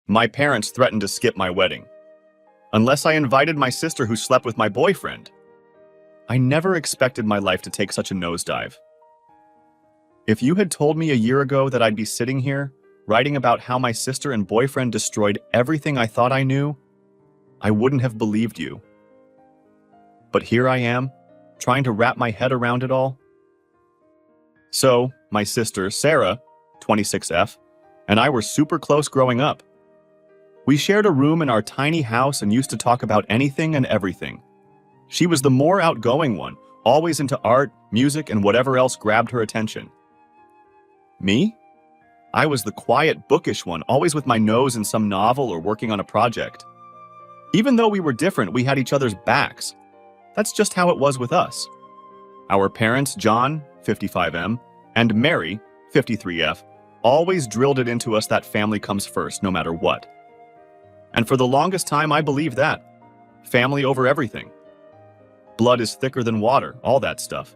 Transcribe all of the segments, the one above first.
My parents threatened to skip my wedding, unless I invited my sister who slept with my boyfriend. I never expected my life to take such a nosedive. If you had told me a year ago that I'd be sitting here, writing about how my sister and boyfriend destroyed everything I thought I knew, I wouldn't have believed you. But here I am, trying to wrap my head around it all. So, my sister, Sarah, 26F, and I were super close growing up. We shared a room in our tiny house and used to talk about anything and everything. She was the more outgoing one, always into art, music, and whatever else grabbed her attention. Me? I was the quiet, bookish one, always with my nose in some novel or working on a project. Even though we were different, we had each other's backs. That's just how it was with us. Our parents, John, 55M, and Mary, 53F, always drilled it into us that family comes first, no matter what. And for the longest time, I believed that. Family over everything. Blood is thicker than water, all that stuff.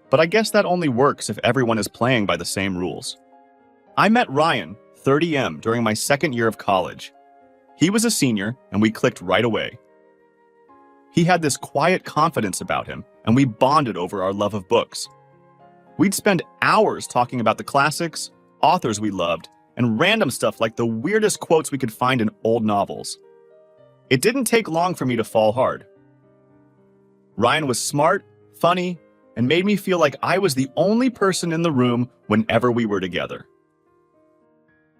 But I guess that only works if everyone is playing by the same rules. I met Ryan, 30M, during my second year of college. He was a senior, and we clicked right away. He had this quiet confidence about him, and we bonded over our love of books. We'd spend hours talking about the classics, authors we loved, and random stuff like the weirdest quotes we could find in old novels. It didn't take long for me to fall hard. Ryan was smart, funny, and made me feel like I was the only person in the room whenever we were together.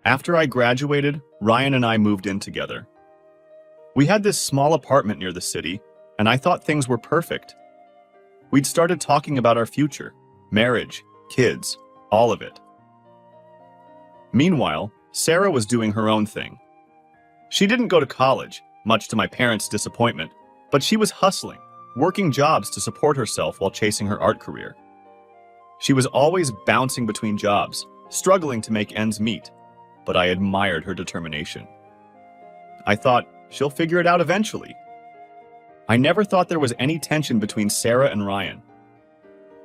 After I graduated, Ryan and I moved in together. We had this small apartment near the city, and I thought things were perfect. We'd started talking about our future, marriage, kids, all of it. Meanwhile, Sarah was doing her own thing. She didn't go to college, much to my parents' disappointment, but she was hustling, working jobs to support herself while chasing her art career. She was always bouncing between jobs, struggling to make ends meet, but I admired her determination. I thought, she'll figure it out eventually. I never thought there was any tension between Sarah and Ryan.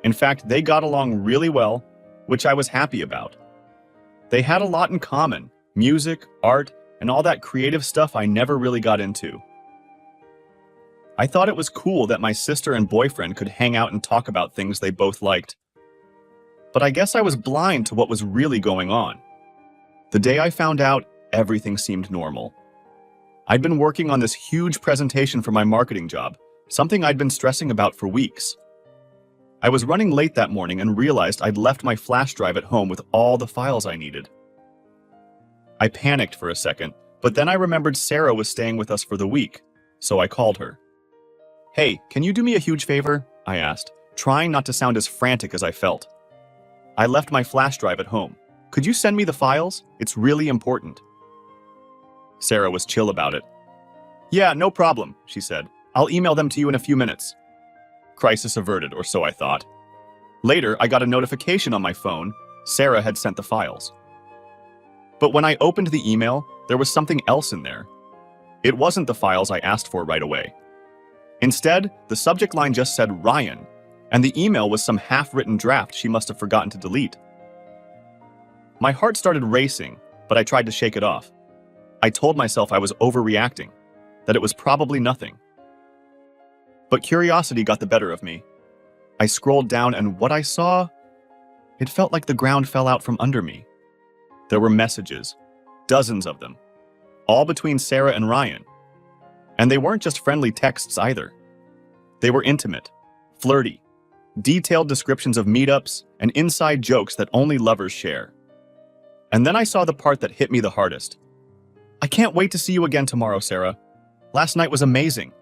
In fact, they got along really well, which I was happy about. They had a lot in common, music, art, and all that creative stuff I never really got into. I thought it was cool that my sister and boyfriend could hang out and talk about things they both liked. But I guess I was blind to what was really going on. The day I found out, everything seemed normal. I'd been working on this huge presentation for my marketing job, something I'd been stressing about for weeks. I was running late that morning and realized I'd left my flash drive at home with all the files I needed. I panicked for a second, but then I remembered Sarah was staying with us for the week, so I called her. "Hey, can you do me a huge favor?" I asked, trying not to sound as frantic as I felt. "I left my flash drive at home. Could you send me the files? It's really important." Sarah was chill about it. "Yeah, no problem," she said. "I'll email them to you in a few minutes." Crisis averted, or so I thought. Later, I got a notification on my phone. Sarah had sent the files. But when I opened the email, there was something else in there. It wasn't the files I asked for right away. Instead, the subject line just said Ryan, and the email was some half-written draft she must have forgotten to delete. My heart started racing, but I tried to shake it off. I told myself I was overreacting, that it was probably nothing. But curiosity got the better of me. I scrolled down, and what I saw, it felt like the ground fell out from under me. There were messages, dozens of them, all between Sarah and Ryan. And they weren't just friendly texts either. They were intimate, flirty, detailed descriptions of meetups and inside jokes that only lovers share. And then I saw the part that hit me the hardest. "I can't wait to see you again tomorrow, Sarah. Last night was amazing."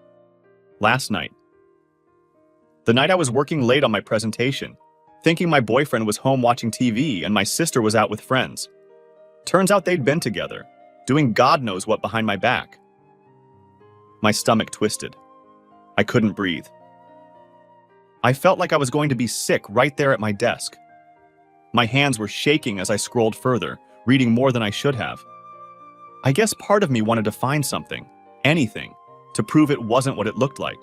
Last night. The night I was working late on my presentation, thinking my boyfriend was home watching TV and my sister was out with friends. Turns out they'd been together, doing God knows what behind my back. My stomach twisted. I couldn't breathe. I felt like I was going to be sick right there at my desk. My hands were shaking as I scrolled further, reading more than I should have. I guess part of me wanted to find something, anything, to prove it wasn't what it looked like.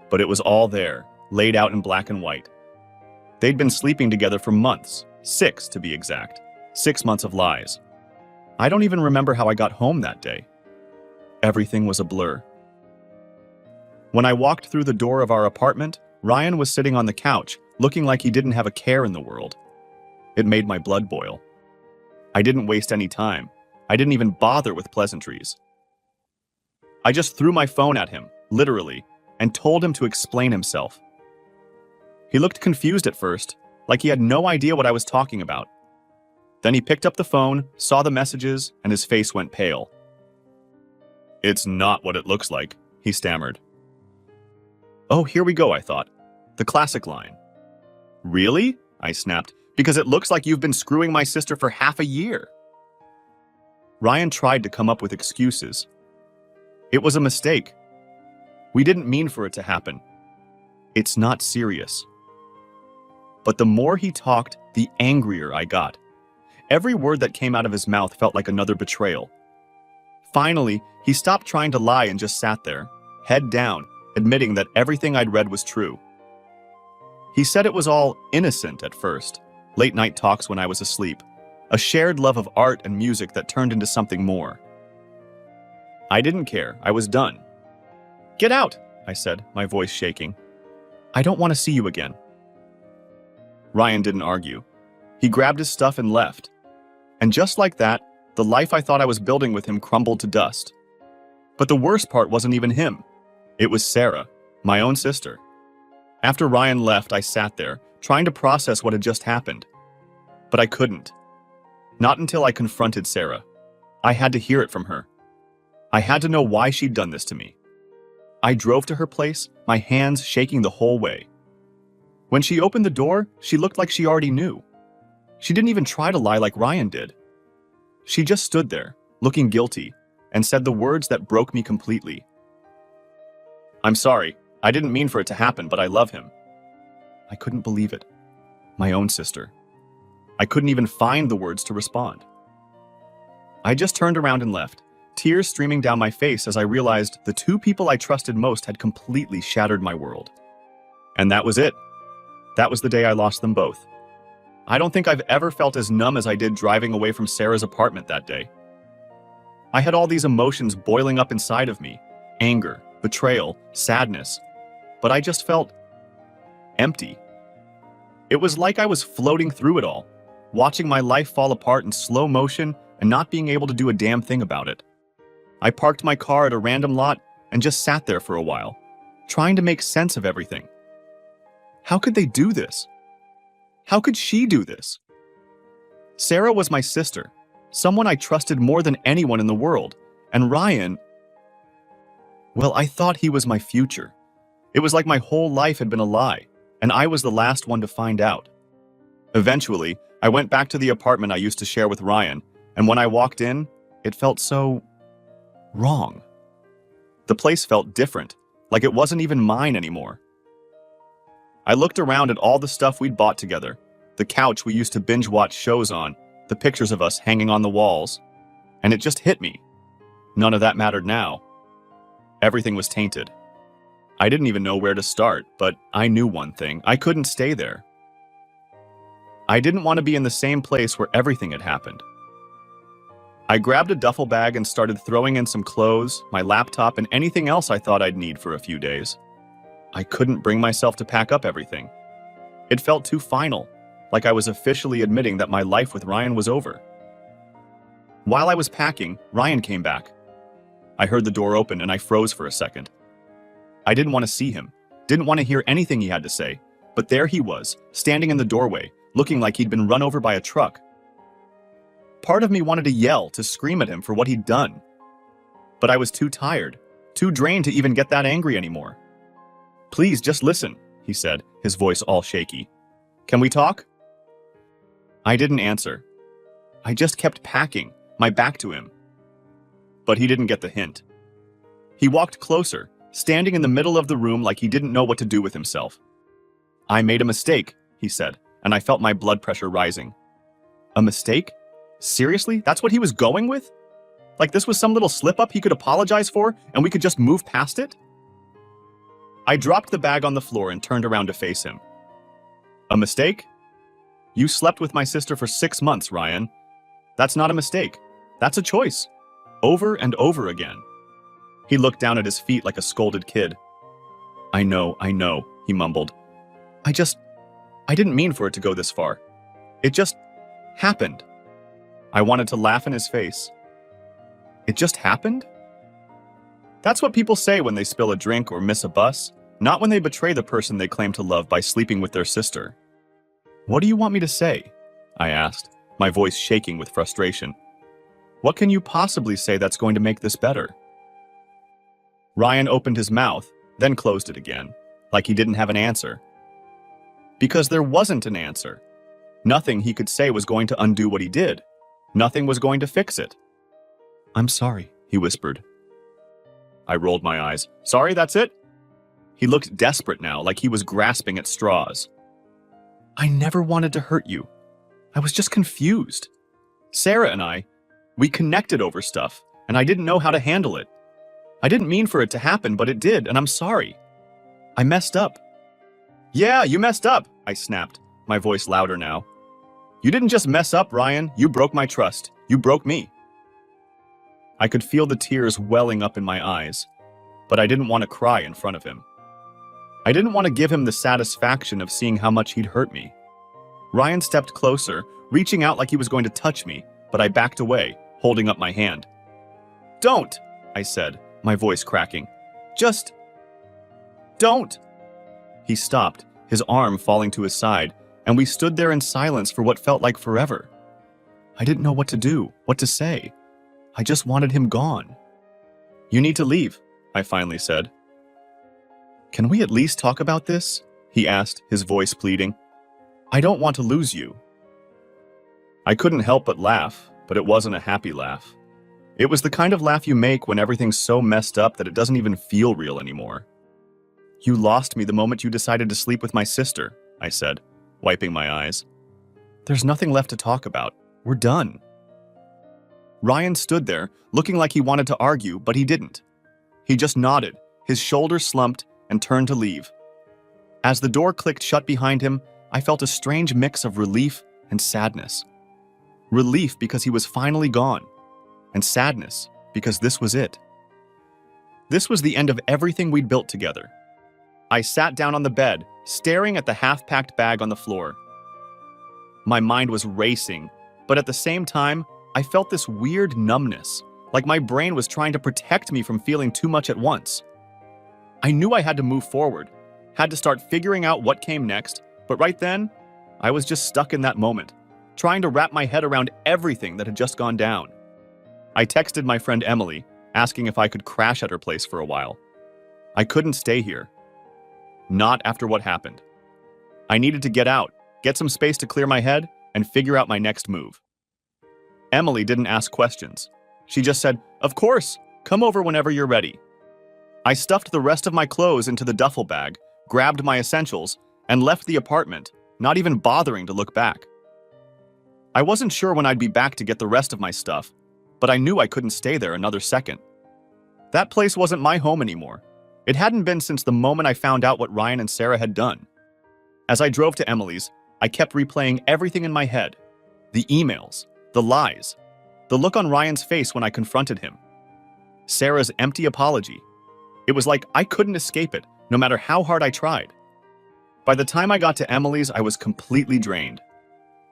But it was all there, laid out in black and white. They'd been sleeping together for months, 6 to be exact, 6 months of lies. I don't even remember how I got home that day. Everything was a blur. When I walked through the door of our apartment, Ryan was sitting on the couch, looking like he didn't have a care in the world. It made my blood boil. I didn't waste any time. I didn't even bother with pleasantries. I just threw my phone at him, literally, and told him to explain himself. He looked confused at first, like he had no idea what I was talking about. Then he picked up the phone, saw the messages, and his face went pale. "It's not what it looks like," he stammered. Oh, here we go, I thought. The classic line. "Really?" I snapped. "Because it looks like you've been screwing my sister for half a year." Ryan tried to come up with excuses. It was a mistake. We didn't mean for it to happen. It's not serious. But the more he talked, the angrier I got. Every word that came out of his mouth felt like another betrayal. Finally, he stopped trying to lie and just sat there, head down, admitting that everything I'd read was true. He said it was all innocent at first, late-night talks when I was asleep, a shared love of art and music that turned into something more. I didn't care. I was done. "Get out," I said, my voice shaking. "I don't want to see you again." Ryan didn't argue. He grabbed his stuff and left. And just like that, the life I thought I was building with him crumbled to dust. But the worst part wasn't even him. It was Sarah, my own sister. After Ryan left, I sat there, trying to process what had just happened. But I couldn't. Not until I confronted Sarah. I had to hear it from her. I had to know why she'd done this to me. I drove to her place, my hands shaking the whole way. When she opened the door, she looked like she already knew. She didn't even try to lie like Ryan did. She just stood there, looking guilty, and said the words that broke me completely. "I'm sorry. I didn't mean for it to happen, but I love him." I couldn't believe it. My own sister. I couldn't even find the words to respond. I just turned around and left, tears streaming down my face as I realized the two people I trusted most had completely shattered my world. And that was it. That was the day I lost them both. I don't think I've ever felt as numb as I did driving away from Sarah's apartment that day. I had all these emotions boiling up inside of me: anger, betrayal, sadness. But I just felt empty. It was like I was floating through it all, watching my life fall apart in slow motion and not being able to do a damn thing about it. I parked my car at a random lot and just sat there for a while, trying to make sense of everything. How could they do this? How could she do this? Sarah was my sister, someone I trusted more than anyone in the world, and Ryan, well, I thought he was my future. It was like my whole life had been a lie, and I was the last one to find out. Eventually, I went back to the apartment I used to share with Ryan, and when I walked in, it felt so wrong. The place felt different, like it wasn't even mine anymore. I looked around at all the stuff we'd bought together, the couch we used to binge-watch shows on, the pictures of us hanging on the walls, and it just hit me. None of that mattered now. Everything was tainted. I didn't even know where to start, but I knew one thing: I couldn't stay there. I didn't want to be in the same place where everything had happened. I grabbed a duffel bag and started throwing in some clothes, my laptop, and anything else I thought I'd need for a few days. I couldn't bring myself to pack up everything. It felt too final, like I was officially admitting that my life with Ryan was over. While I was packing, Ryan came back. I heard the door open and I froze for a second. I didn't want to see him, didn't want to hear anything he had to say, but there he was, standing in the doorway, looking like he'd been run over by a truck. Part of me wanted to yell, to scream at him for what he'd done. But I was too tired, too drained to even get that angry anymore. "Please, just listen," he said, his voice all shaky. "Can we talk?" I didn't answer. I just kept packing, my back to him. But he didn't get the hint. He walked closer, standing in the middle of the room like he didn't know what to do with himself. "I made a mistake," he said, and I felt my blood pressure rising. A mistake? Seriously? That's what he was going with? Like this was some little slip-up he could apologize for, and we could just move past it? I dropped the bag on the floor and turned around to face him. "A mistake? You slept with my sister for 6 months, Ryan. That's not a mistake. That's a choice. Over and over again. He looked down at his feet like a scolded kid. I know, he mumbled. I didn't mean for it to go this far. It just happened. I wanted to laugh in his face. It just happened? That's what people say when they spill a drink or miss a bus, not when they betray the person they claim to love by sleeping with their sister. What do you want me to say? I asked, my voice shaking with frustration. What can you possibly say that's going to make this better? Ryan opened his mouth, then closed it again, like he didn't have an answer. Because there wasn't an answer. Nothing he could say was going to undo what he did. Nothing was going to fix it. I'm sorry, he whispered. I rolled my eyes. Sorry, that's it? He looked desperate now, like he was grasping at straws. I never wanted to hurt you. I was just confused. Sarah and we connected over stuff, and I didn't know how to handle it. I didn't mean for it to happen, but it did, and I'm sorry. I messed up. Yeah, you messed up, I snapped, my voice louder now. You didn't just mess up, Ryan. You broke my trust. You broke me. I could feel the tears welling up in my eyes, but I didn't want to cry in front of him. I didn't want to give him the satisfaction of seeing how much he'd hurt me. Ryan stepped closer, reaching out like he was going to touch me, but I backed away, holding up my hand. Don't, I said, my voice cracking. Just don't. He stopped, his arm falling to his side, and we stood there in silence for what felt like forever. I didn't know what to do, what to say. I just wanted him gone. You need to leave, I finally said. Can we at least talk about this? He asked, his voice pleading. I don't want to lose you. I couldn't help but laugh, but it wasn't a happy laugh. It was the kind of laugh you make when everything's so messed up that it doesn't even feel real anymore. You lost me the moment you decided to sleep with my sister, I said, wiping my eyes. There's nothing left to talk about. We're done. Ryan stood there, looking like he wanted to argue, but he didn't. He just nodded, his shoulders slumped, and turned to leave. As the door clicked shut behind him, I felt a strange mix of relief and sadness. Relief because he was finally gone, and sadness because this was it. This was the end of everything we'd built together. I sat down on the bed, staring at the half-packed bag on the floor. My mind was racing, but at the same time, I felt this weird numbness, like my brain was trying to protect me from feeling too much at once. I knew I had to move forward, had to start figuring out what came next, but right then, I was just stuck in that moment, trying to wrap my head around everything that had just gone down. I texted my friend Emily, asking if I could crash at her place for a while. I couldn't stay here. Not after what happened. I needed to get out, get some space to clear my head, and figure out my next move. Emily didn't ask questions. She just said, "Of course, come over whenever you're ready." I stuffed the rest of my clothes into the duffel bag, grabbed my essentials, and left the apartment, not even bothering to look back. I wasn't sure when I'd be back to get the rest of my stuff, but I knew I couldn't stay there another second. That place wasn't my home anymore. It hadn't been since the moment I found out what Ryan and Sarah had done. As I drove to Emily's, I kept replaying everything in my head. The emails, the lies, the look on Ryan's face when I confronted him. Sarah's empty apology. It was like I couldn't escape it, no matter how hard I tried. By the time I got to Emily's, I was completely drained.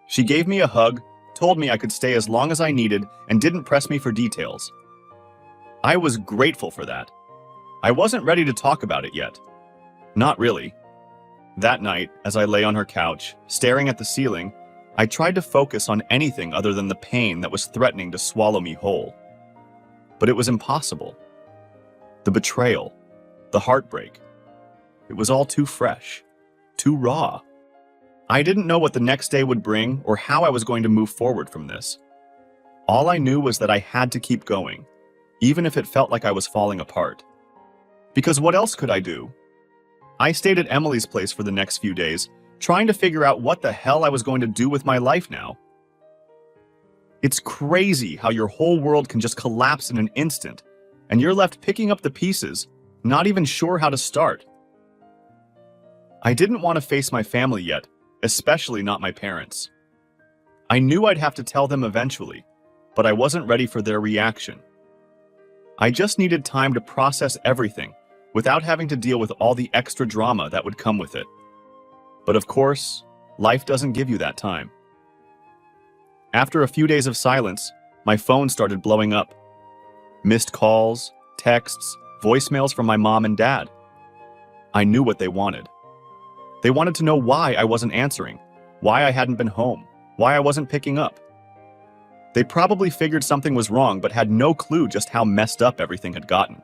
She gave me a hug, told me I could stay as long as I needed, and didn't press me for details. I was grateful for that. I wasn't ready to talk about it yet. Not really. That night, as I lay on her couch, staring at the ceiling, I tried to focus on anything other than the pain that was threatening to swallow me whole. But it was impossible. The betrayal, the heartbreak, it was all too fresh, too raw. I didn't know what the next day would bring or how I was going to move forward from this. All I knew was that I had to keep going, even if it felt like I was falling apart. Because what else could I do? I stayed at Emily's place for the next few days, trying to figure out what the hell I was going to do with my life now. It's crazy how your whole world can just collapse in an instant, and you're left picking up the pieces, not even sure how to start. I didn't want to face my family yet, especially not my parents. I knew I'd have to tell them eventually, but I wasn't ready for their reaction. I just needed time to process everything without having to deal with all the extra drama that would come with it. But of course, life doesn't give you that time. After a few days of silence, my phone started blowing up. Missed calls, texts, voicemails from my mom and dad. I knew what they wanted. They wanted to know why I wasn't answering, why I hadn't been home, why I wasn't picking up. They probably figured something was wrong but had no clue just how messed up everything had gotten.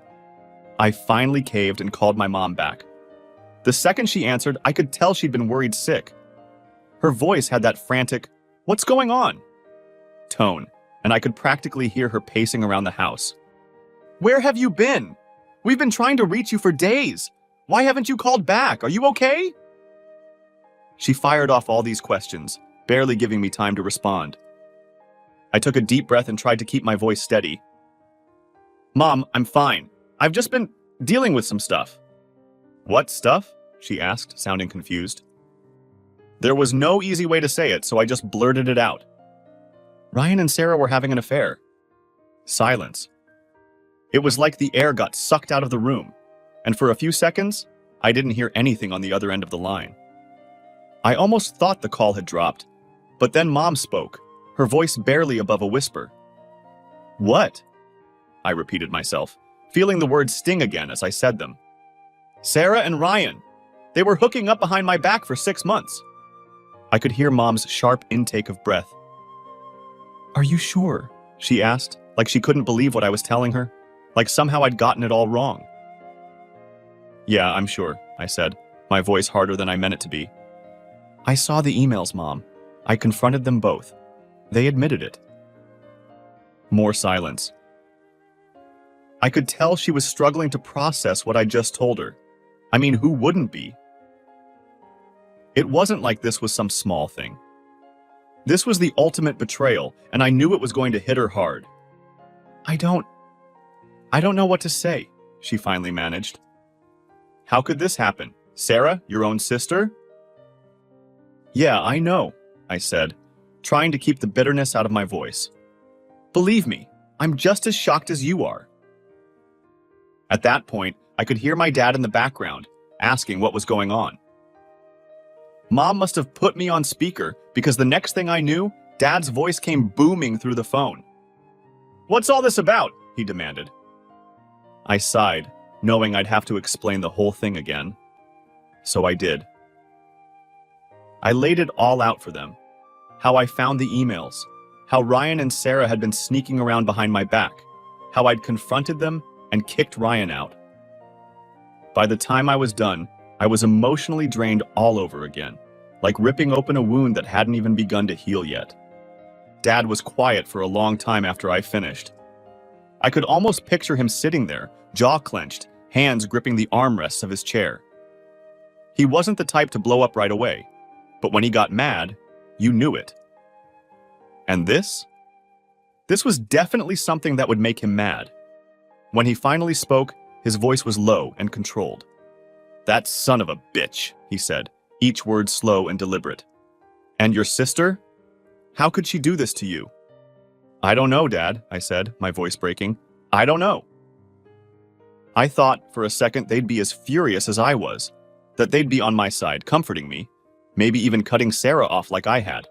I finally caved and called my mom back. The second she answered, I could tell she'd been worried sick. Her voice had that frantic, "What's going on?" tone, and I could practically hear her pacing around the house. "Where have you been? We've been trying to reach you for days. Why haven't you called back? Are you okay?" She fired off all these questions, barely giving me time to respond. I took a deep breath and tried to keep my voice steady. "Mom, I'm fine. I've just been dealing with some stuff." "What stuff?" she asked, sounding confused. There was no easy way to say it, so I just blurted it out. Ryan and Sarah were having an affair. Silence. It was like the air got sucked out of the room, and for a few seconds, I didn't hear anything on the other end of the line. I almost thought the call had dropped, but then Mom spoke, her voice barely above a whisper. "What?" I repeated myself, feeling the words sting again as I said them. "Sarah and Ryan. They were hooking up behind my back for 6 months." I could hear Mom's sharp intake of breath. "Are you sure?" she asked, like she couldn't believe what I was telling her, like somehow I'd gotten it all wrong. "Yeah, I'm sure," I said, my voice harder than I meant it to be. "I saw the emails, Mom. I confronted them both. They admitted it." More silence. I could tell she was struggling to process what I just told her. I mean, who wouldn't be? It wasn't like this was some small thing. This was the ultimate betrayal, and I knew it was going to hit her hard. I don't know what to say," she finally managed. "How could this happen? Sarah, your own sister?" "Yeah, I know," I said, trying to keep the bitterness out of my voice. "Believe me, I'm just as shocked as you are." At that point, I could hear my dad in the background, asking what was going on. Mom must have put me on speaker because the next thing I knew, Dad's voice came booming through the phone. "What's all this about?" he demanded. I sighed, knowing I'd have to explain the whole thing again. So I did. I laid it all out for them. How I found the emails, how Ryan and Sarah had been sneaking around behind my back, how I'd confronted them and kicked Ryan out. By the time I was done, I was emotionally drained all over again, like ripping open a wound that hadn't even begun to heal yet. Dad was quiet for a long time after I finished. I could almost picture him sitting there, jaw clenched, hands gripping the armrests of his chair. He wasn't the type to blow up right away, but when he got mad, you knew it. And this? This was definitely something that would make him mad. When he finally spoke, his voice was low and controlled. "That son of a bitch," he said, each word slow and deliberate. "And your sister? How could she do this to you?" "I don't know, Dad," I said, my voice breaking. "I don't know." I thought for a second they'd be as furious as I was, that they'd be on my side, comforting me, maybe even cutting Sarah off like I had.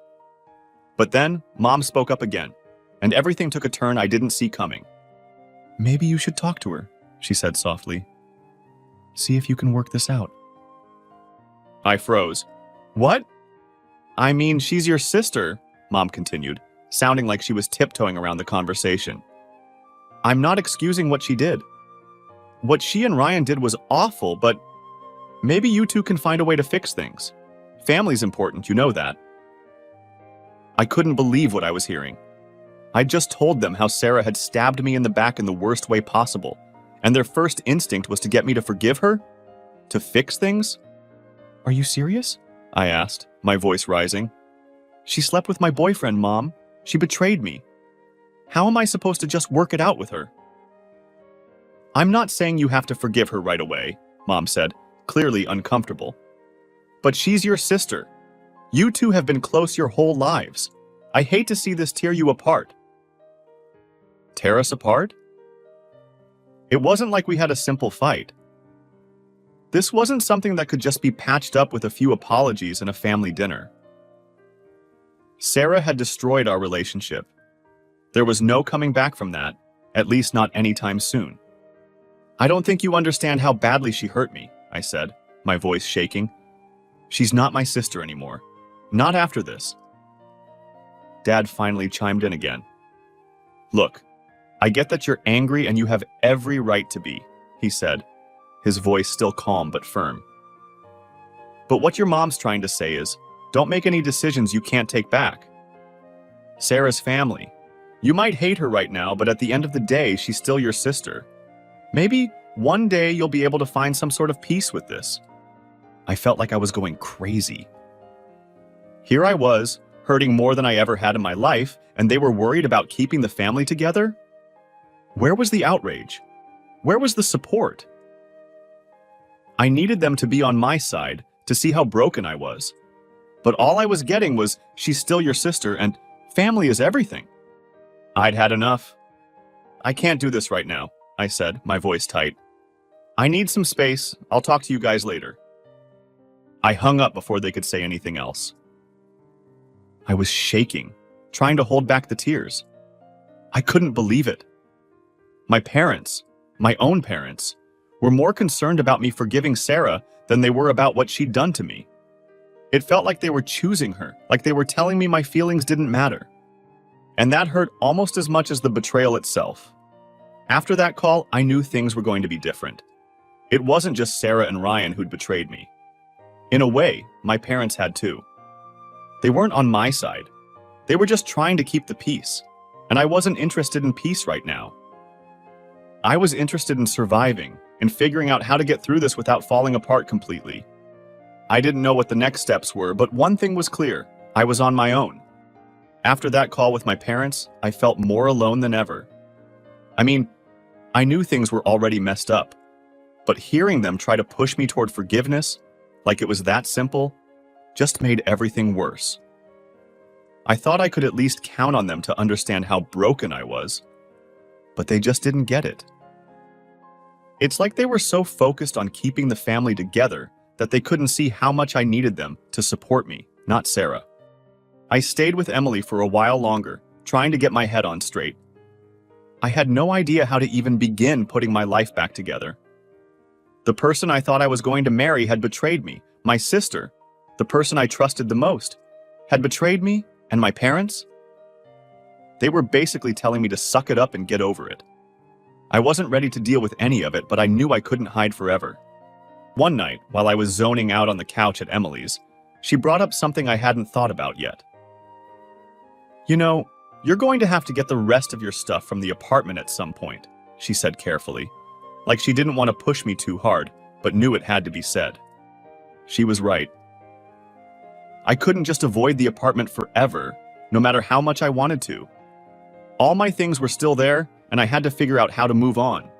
But then, Mom spoke up again, and everything took a turn I didn't see coming. "Maybe you should talk to her," she said softly. "See if you can work this out." I froze. "What?" "I mean, she's your sister," Mom continued, sounding like she was tiptoeing around the conversation. "I'm not excusing what she did. What she and Ryan did was awful, but maybe you two can find a way to fix things. Family's important, you know that." I couldn't believe what I was hearing. I'd just told them how Sarah had stabbed me in the back in the worst way possible, and their first instinct was to get me to forgive her? To fix things? "Are you serious?" I asked, my voice rising. "She slept with my boyfriend, Mom. She betrayed me. How am I supposed to just work it out with her?" "I'm not saying you have to forgive her right away," Mom said, clearly uncomfortable. "But she's your sister. You two have been close your whole lives. I hate to see this tear you apart." Tear us apart? It wasn't like we had a simple fight. This wasn't something that could just be patched up with a few apologies and a family dinner. Sarah had destroyed our relationship. There was no coming back from that, at least not anytime soon. I don't think you understand how badly she hurt me, I said, my voice shaking. She's not my sister anymore. Not after this. Dad finally chimed in again. Look, I get that you're angry and you have every right to be, he said, his voice still calm but firm. But what your mom's trying to say is, don't make any decisions you can't take back. Sarah's family. You might hate her right now, but at the end of the day, she's still your sister. Maybe one day you'll be able to find some sort of peace with this. I felt like I was going crazy. Here I was, hurting more than I ever had in my life, and they were worried about keeping the family together? Where was the outrage? Where was the support? I needed them to be on my side to see how broken I was. But all I was getting was, she's still your sister and family is everything. I'd had enough. I can't do this right now, I said, my voice tight. I need some space. I'll talk to you guys later. I hung up before they could say anything else. I was shaking, trying to hold back the tears. I couldn't believe it. My parents, my own parents, were more concerned about me forgiving Sarah than they were about what she'd done to me. It felt like they were choosing her, like they were telling me my feelings didn't matter. And that hurt almost as much as the betrayal itself. After that call, I knew things were going to be different. It wasn't just Sarah and Ryan who'd betrayed me. In a way, my parents had too. They weren't on my side. They were just trying to keep the peace, and I wasn't interested in peace right now. I was interested in surviving, in figuring out how to get through this without falling apart completely. I didn't know what the next steps were, but one thing was clear. I was on my own. After that call with my parents, I felt more alone than ever. I mean, I knew things were already messed up, but hearing them try to push me toward forgiveness, like it was that simple, just made everything worse. I thought I could at least count on them to understand how broken I was, but they just didn't get it. It's like they were so focused on keeping the family together that they couldn't see how much I needed them to support me, not Sarah. I stayed with Emily for a while longer, trying to get my head on straight. I had no idea how to even begin putting my life back together. The person I thought I was going to marry had betrayed me. My sister, the person I trusted the most, had betrayed me, and my parents? They were basically telling me to suck it up and get over it. I wasn't ready to deal with any of it, but I knew I couldn't hide forever. One night, while I was zoning out on the couch at Emily's, she brought up something I hadn't thought about yet. You know, you're going to have to get the rest of your stuff from the apartment at some point, she said carefully, like she didn't want to push me too hard, but knew it had to be said. She was right. I couldn't just avoid the apartment forever, no matter how much I wanted to. All my things were still there, and I had to figure out how to move on.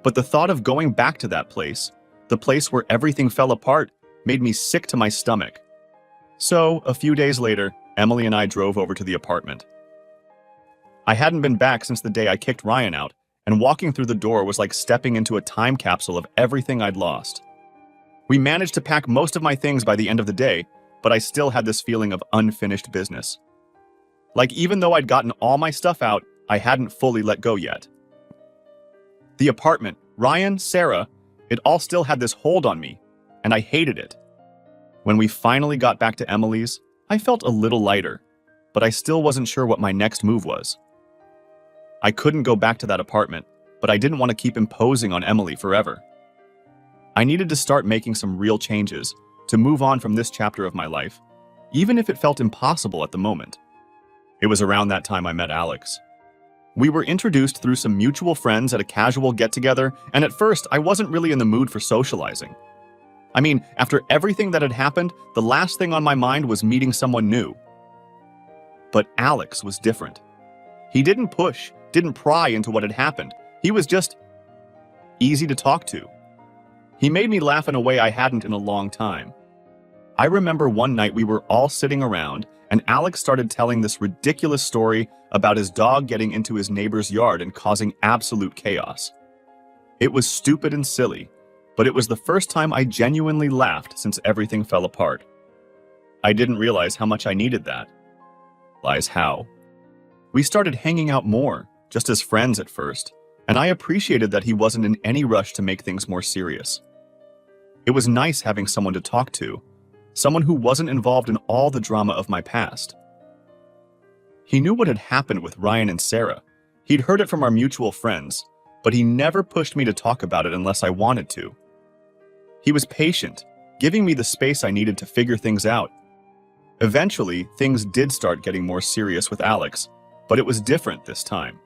But the thought of going back to that place, the place where everything fell apart, made me sick to my stomach. So, a few days later, Emily and I drove over to the apartment. I hadn't been back since the day I kicked Ryan out, and walking through the door was like stepping into a time capsule of everything I'd lost. We managed to pack most of my things by the end of the day, but I still had this feeling of unfinished business. Like even though I'd gotten all my stuff out, I hadn't fully let go yet. The apartment, Ryan, Sarah, it all still had this hold on me, and I hated it. When we finally got back to Emily's, I felt a little lighter, but I still wasn't sure what my next move was. I couldn't go back to that apartment, but I didn't want to keep imposing on Emily forever. I needed to start making some real changes to move on from this chapter of my life, even if it felt impossible at the moment. It was around that time I met Alex. We were introduced through some mutual friends at a casual get-together, and at first I wasn't really in the mood for socializing. I mean, after everything that had happened, the last thing on my mind was meeting someone new. But Alex was different. He didn't push, didn't pry into what had happened. He was just easy to talk to. He made me laugh in a way I hadn't in a long time. I remember one night we were all sitting around, and Alex started telling this ridiculous story about his dog getting into his neighbor's yard and causing absolute chaos. It was stupid and silly, but it was the first time I genuinely laughed since everything fell apart. I didn't realize how much I needed that. Lies how. We started hanging out more, just as friends at first, and I appreciated that he wasn't in any rush to make things more serious. It was nice having someone to talk to, someone who wasn't involved in all the drama of my past. He knew what had happened with Ryan and Sarah. He'd heard it from our mutual friends, but he never pushed me to talk about it unless I wanted to. He was patient, giving me the space I needed to figure things out. Eventually, things did start getting more serious with Alex, but it was different this time.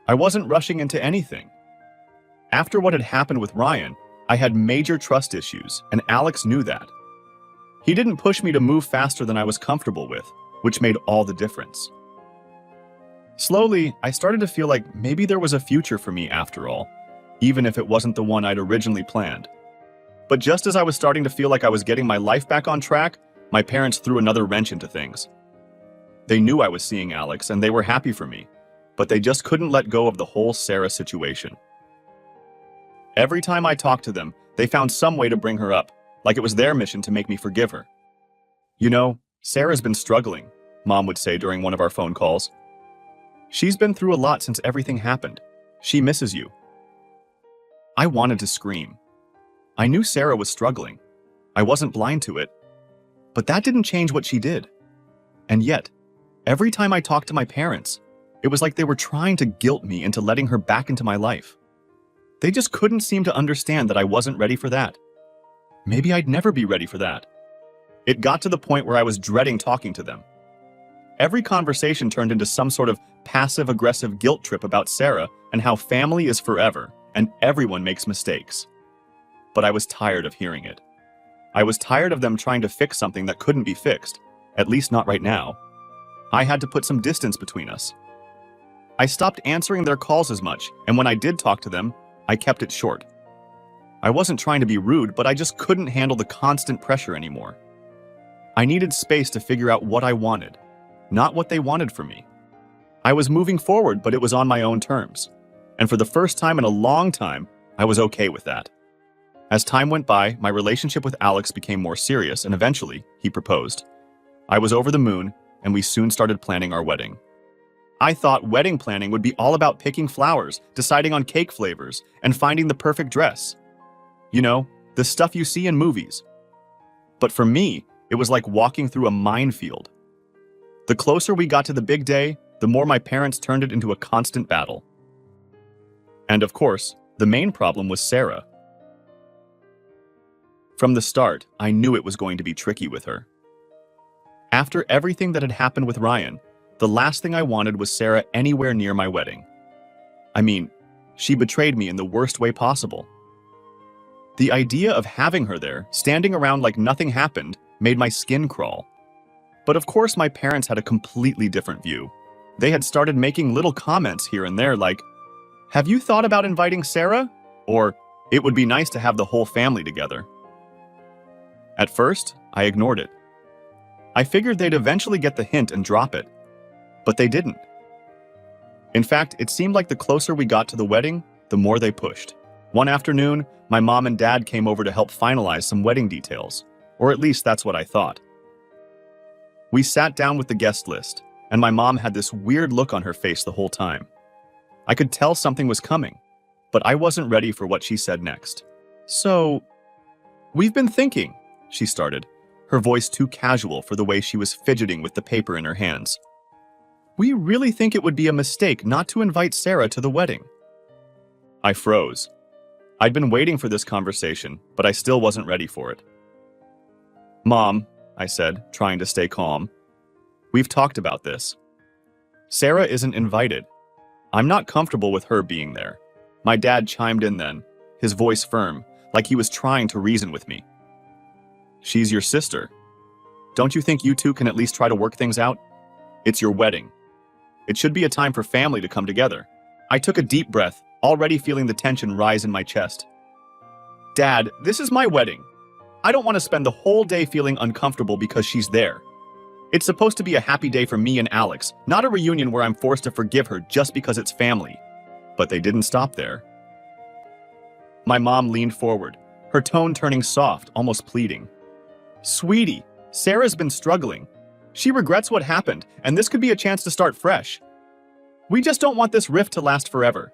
I wasn't rushing into anything. After what had happened with Ryan, I had major trust issues, and Alex knew that. He didn't push me to move faster than I was comfortable with, which made all the difference. Slowly, I started to feel like maybe there was a future for me after all, even if it wasn't the one I'd originally planned. But just as I was starting to feel like I was getting my life back on track, my parents threw another wrench into things. They knew I was seeing Alex and they were happy for me, but they just couldn't let go of the whole Sarah situation. Every time I talked to them, they found some way to bring her up, like it was their mission to make me forgive her. You know, Sarah's been struggling, Mom would say during one of our phone calls. She's been through a lot since everything happened. She misses you. I wanted to scream. I knew Sarah was struggling. I wasn't blind to it. But that didn't change what she did. And yet, every time I talked to my parents, it was like they were trying to guilt me into letting her back into my life. They just couldn't seem to understand that I wasn't ready for that. Maybe I'd never be ready for that. It got to the point where I was dreading talking to them. Every conversation turned into some sort of passive-aggressive guilt trip about Sarah and how family is forever and everyone makes mistakes. But I was tired of hearing it. I was tired of them trying to fix something that couldn't be fixed, at least not right now. I had to put some distance between us. I stopped answering their calls as much, and when I did talk to them, I kept it short. I wasn't trying to be rude, but I just couldn't handle the constant pressure anymore. I needed space to figure out what I wanted, not what they wanted from me. I was moving forward, but it was on my own terms. And for the first time in a long time, I was okay with that. As time went by, my relationship with Alex became more serious, and eventually, he proposed. I was over the moon, and we soon started planning our wedding. I thought wedding planning would be all about picking flowers, deciding on cake flavors, and finding the perfect dress. You know, the stuff you see in movies. But for me, it was like walking through a minefield. The closer we got to the big day, the more my parents turned it into a constant battle. And of course, the main problem was Sarah. From the start, I knew it was going to be tricky with her. After everything that had happened with Ryan, the last thing I wanted was Sarah anywhere near my wedding. I mean, she betrayed me in the worst way possible. The idea of having her there, standing around like nothing happened, made my skin crawl. But of course my parents had a completely different view. They had started making little comments here and there like, "Have you thought about inviting Sarah?" Or, "It would be nice to have the whole family together." At first, I ignored it. I figured they'd eventually get the hint and drop it. But they didn't. In fact, it seemed like the closer we got to the wedding, the more they pushed. One afternoon, my mom and dad came over to help finalize some wedding details, or at least that's what I thought. We sat down with the guest list, and my mom had this weird look on her face the whole time. I could tell something was coming, but I wasn't ready for what she said next. "So, we've been thinking," she started, her voice too casual for the way she was fidgeting with the paper in her hands. "We really think it would be a mistake not to invite Sarah to the wedding." I froze. I'd been waiting for this conversation, but I still wasn't ready for it. "Mom," I said, trying to stay calm, "we've talked about this. Sarah isn't invited. I'm not comfortable with her being there." My dad chimed in then, his voice firm, like he was trying to reason with me. "She's your sister. Don't you think you two can at least try to work things out? It's your wedding. It should be a time for family to come together." I took a deep breath, already feeling the tension rise in my chest. "Dad, this is my wedding. I don't want to spend the whole day feeling uncomfortable because she's there. It's supposed to be a happy day for me and Alex, not a reunion where I'm forced to forgive her just because it's family. But they didn't stop there. My mom leaned forward, her tone turning soft, almost pleading. Sweetie, Sarah's been struggling. She regrets what happened, and this could be a chance to start fresh. We just don't want this rift to last forever.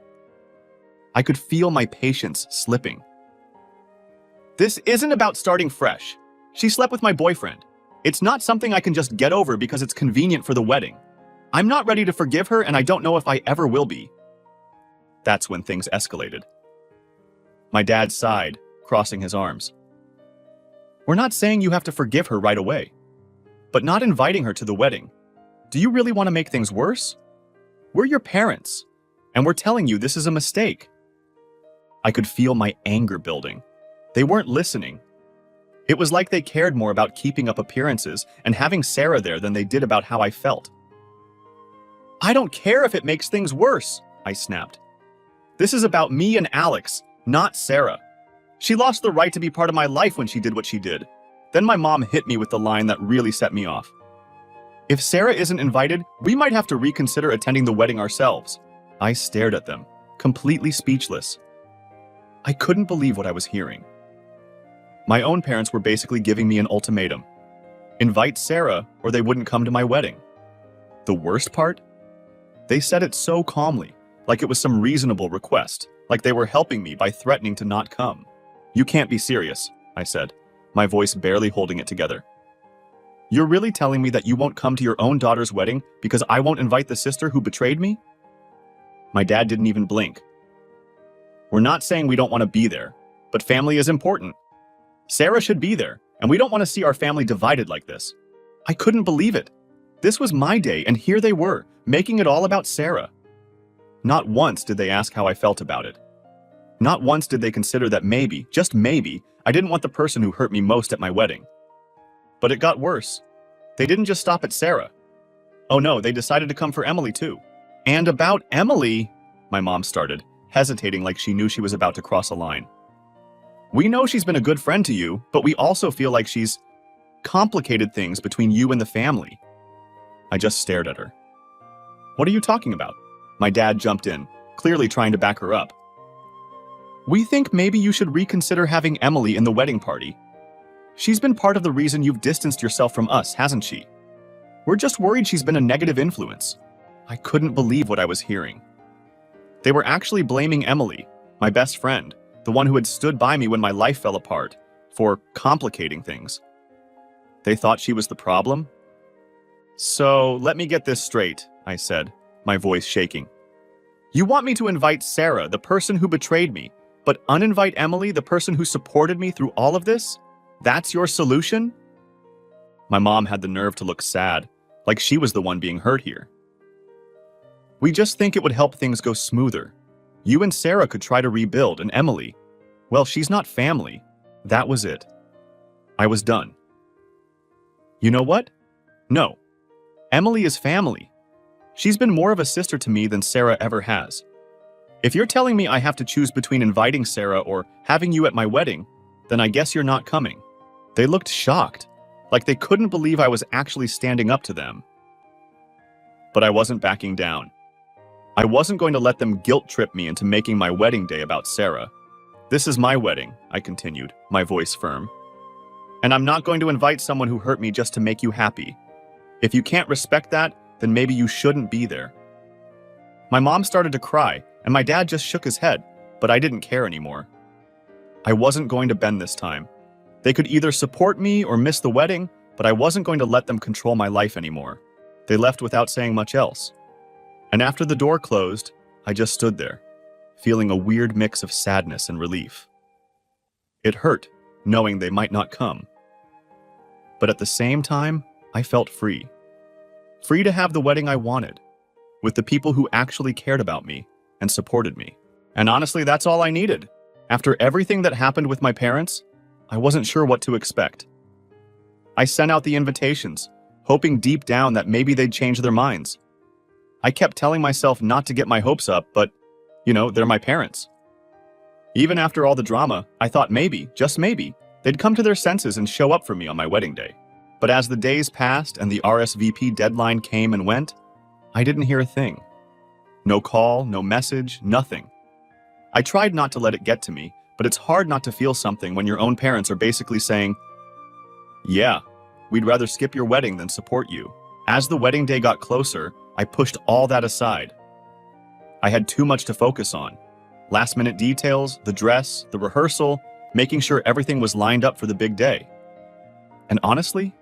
I could feel my patience slipping. This isn't about starting fresh. She slept with my boyfriend. It's not something I can just get over because it's convenient for the wedding. I'm not ready to forgive her, and I don't know if I ever will be. That's when things escalated. My dad sighed, crossing his arms. We're not saying you have to forgive her right away, but not inviting her to the wedding. Do you really want to make things worse? We're your parents, and we're telling you this is a mistake. I could feel my anger building. They weren't listening. It was like they cared more about keeping up appearances and having Sarah there than they did about how I felt. I don't care if it makes things worse, I snapped. This is about me and Alex, not Sarah. She lost the right to be part of my life when she did what she did. Then my mom hit me with the line that really set me off. If Sarah isn't invited, we might have to reconsider attending the wedding ourselves. I stared at them, completely speechless. I couldn't believe what I was hearing. My own parents were basically giving me an ultimatum. Invite Sarah or they wouldn't come to my wedding. The worst part? They said it so calmly, like it was some reasonable request, like they were helping me by threatening to not come. You can't be serious, I said, my voice barely holding it together. You're really telling me that you won't come to your own daughter's wedding because I won't invite the sister who betrayed me? My dad didn't even blink. We're not saying we don't want to be there, but family is important. Sarah should be there, and we don't want to see our family divided like this. I couldn't believe it. This was my day, and here they were, making it all about Sarah. Not once did they ask how I felt about it. Not once did they consider that maybe, just maybe, I didn't want the person who hurt me most at my wedding. But it got worse. They didn't just stop at Sarah. Oh no, they decided to come for Emily too. And about Emily, my mom started, hesitating like she knew she was about to cross a line. We know she's been a good friend to you, but we also feel like she's complicated things between you and the family. I just stared at her. What are you talking about? My dad jumped in, clearly trying to back her up. We think maybe you should reconsider having Emily in the wedding party. She's been part of the reason you've distanced yourself from us, hasn't she? We're just worried she's been a negative influence. I couldn't believe what I was hearing. They were actually blaming Emily, my best friend, the one who had stood by me when my life fell apart, for complicating things. They thought she was the problem? So, let me get this straight, I said, my voice shaking. You want me to invite Sarah, the person who betrayed me, but uninvite Emily, the person who supported me through all of this? That's your solution? My mom had the nerve to look sad, like she was the one being hurt here. We just think it would help things go smoother. You and Sarah could try to rebuild, and Emily, well, she's not family. That was it. I was done. You know what? No. Emily is family. She's been more of a sister to me than Sarah ever has. If you're telling me I have to choose between inviting Sarah or having you at my wedding, then I guess you're not coming. They looked shocked, like they couldn't believe I was actually standing up to them. But I wasn't backing down. I wasn't going to let them guilt-trip me into making my wedding day about Sarah. This is my wedding, I continued, my voice firm. And I'm not going to invite someone who hurt me just to make you happy. If you can't respect that, then maybe you shouldn't be there. My mom started to cry, and my dad just shook his head, but I didn't care anymore. I wasn't going to bend this time. They could either support me or miss the wedding, but I wasn't going to let them control my life anymore. They left without saying much else. And after the door closed, I just stood there, feeling a weird mix of sadness and relief. It hurt, knowing they might not come. But at the same time, I felt free. Free to have the wedding I wanted, with the people who actually cared about me and supported me. And honestly, that's all I needed. After everything that happened with my parents, I wasn't sure what to expect. I sent out the invitations, hoping deep down that maybe they'd change their minds. I kept telling myself not to get my hopes up, but, they're my parents. Even after all the drama, I thought maybe, just maybe, they'd come to their senses and show up for me on my wedding day. But as the days passed and the RSVP deadline came and went, I didn't hear a thing. No call, no message, nothing. I tried not to let it get to me, but it's hard not to feel something when your own parents are basically saying, "Yeah, we'd rather skip your wedding than support you." As the wedding day got closer, I pushed all that aside. I had too much to focus on. Last-minute details, the dress, the rehearsal, making sure everything was lined up for the big day. And honestly,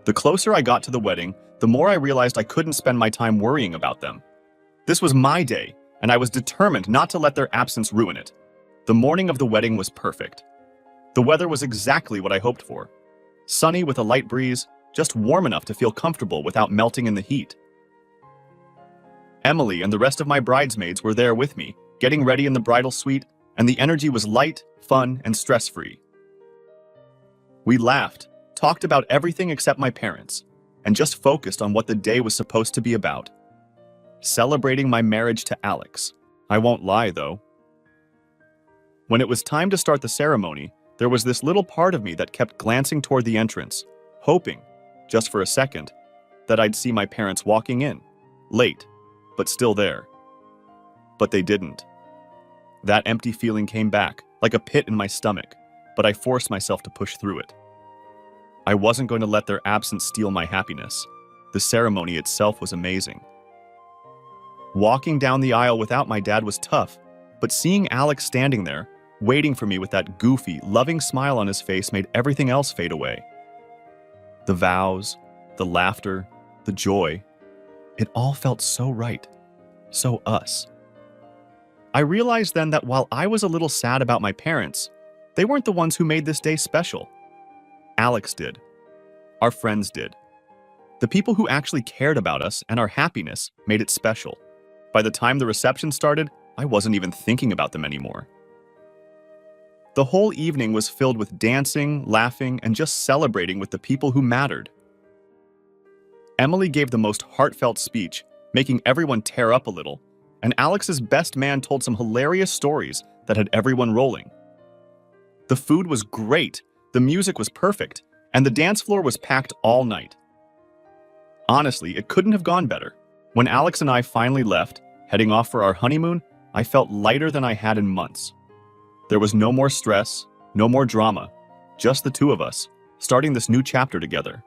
the closer I got to the wedding, the more I realized I couldn't spend my time worrying about them. This was my day, and I was determined not to let their absence ruin it. The morning of the wedding was perfect. The weather was exactly what I hoped for. Sunny with a light breeze, just warm enough to feel comfortable without melting in the heat. Emily and the rest of my bridesmaids were there with me, getting ready in the bridal suite, and the energy was light, fun, and stress-free. We laughed, talked about everything except my parents, and just focused on what the day was supposed to be about. Celebrating my marriage to Alex. I won't lie, though. When it was time to start the ceremony, there was this little part of me that kept glancing toward the entrance, hoping, just for a second, that I'd see my parents walking in, late, but still there. But they didn't. That empty feeling came back, like a pit in my stomach, but I forced myself to push through it. I wasn't going to let their absence steal my happiness. The ceremony itself was amazing. Walking down the aisle without my dad was tough, but seeing Alex standing there, waiting for me with that goofy, loving smile on his face made everything else fade away. The vows, the laughter, the joy, it all felt so right, so us. I realized then that while I was a little sad about my parents, they weren't the ones who made this day special. Alex did. Our friends did. The people who actually cared about us and our happiness made it special. By the time the reception started, I wasn't even thinking about them anymore. The whole evening was filled with dancing, laughing, and just celebrating with the people who mattered. Emily gave the most heartfelt speech, making everyone tear up a little, and Alex's best man told some hilarious stories that had everyone rolling. The food was great, the music was perfect, and the dance floor was packed all night. Honestly, it couldn't have gone better. When Alex and I finally left, heading off for our honeymoon, I felt lighter than I had in months. There was no more stress, no more drama, just the two of us, starting this new chapter together.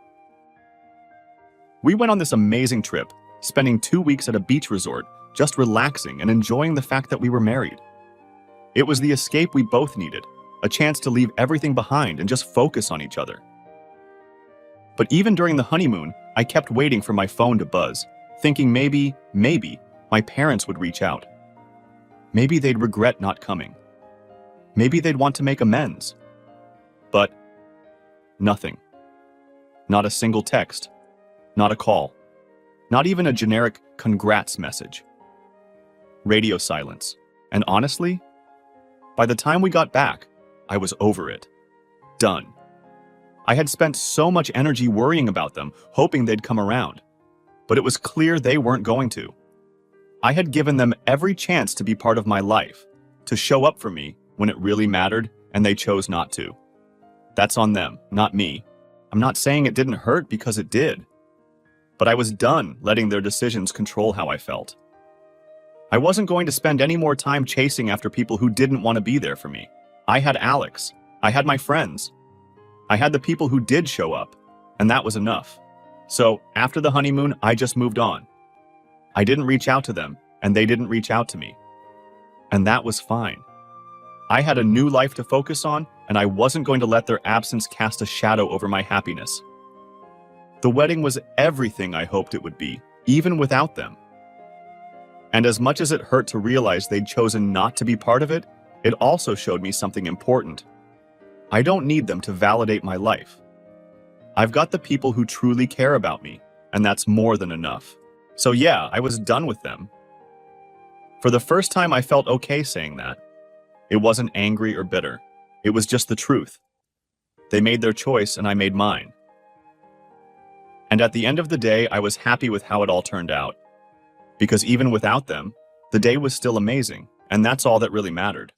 We went on this amazing trip, spending 2 weeks at a beach resort, just relaxing and enjoying the fact that we were married. It was the escape we both needed, a chance to leave everything behind and just focus on each other. But even during the honeymoon, I kept waiting for my phone to buzz, thinking maybe, my parents would reach out. Maybe they'd regret not coming. Maybe they'd want to make amends. But nothing. Not a single text. Not a call. Not even a generic congrats message. Radio silence. And honestly, by the time we got back, I was over it. Done. I had spent so much energy worrying about them, hoping they'd come around. But it was clear they weren't going to. I had given them every chance to be part of my life, to show up for me when it really mattered, and they chose not to. That's on them, not me. I'm not saying it didn't hurt because it did. But I was done letting their decisions control how I felt. I wasn't going to spend any more time chasing after people who didn't want to be there for me. I had Alex. I had my friends. I had the people who did show up, and that was enough. So, after the honeymoon, I just moved on. I didn't reach out to them, and they didn't reach out to me. And that was fine. I had a new life to focus on, and I wasn't going to let their absence cast a shadow over my happiness. The wedding was everything I hoped it would be, even without them. And as much as it hurt to realize they'd chosen not to be part of it, it also showed me something important. I don't need them to validate my life. I've got the people who truly care about me, and that's more than enough. So yeah, I was done with them. For the first time, I felt okay saying that. It wasn't angry or bitter. It was just the truth. They made their choice, and I made mine. And at the end of the day, I was happy with how it all turned out. Because even without them, the day was still amazing, and that's all that really mattered.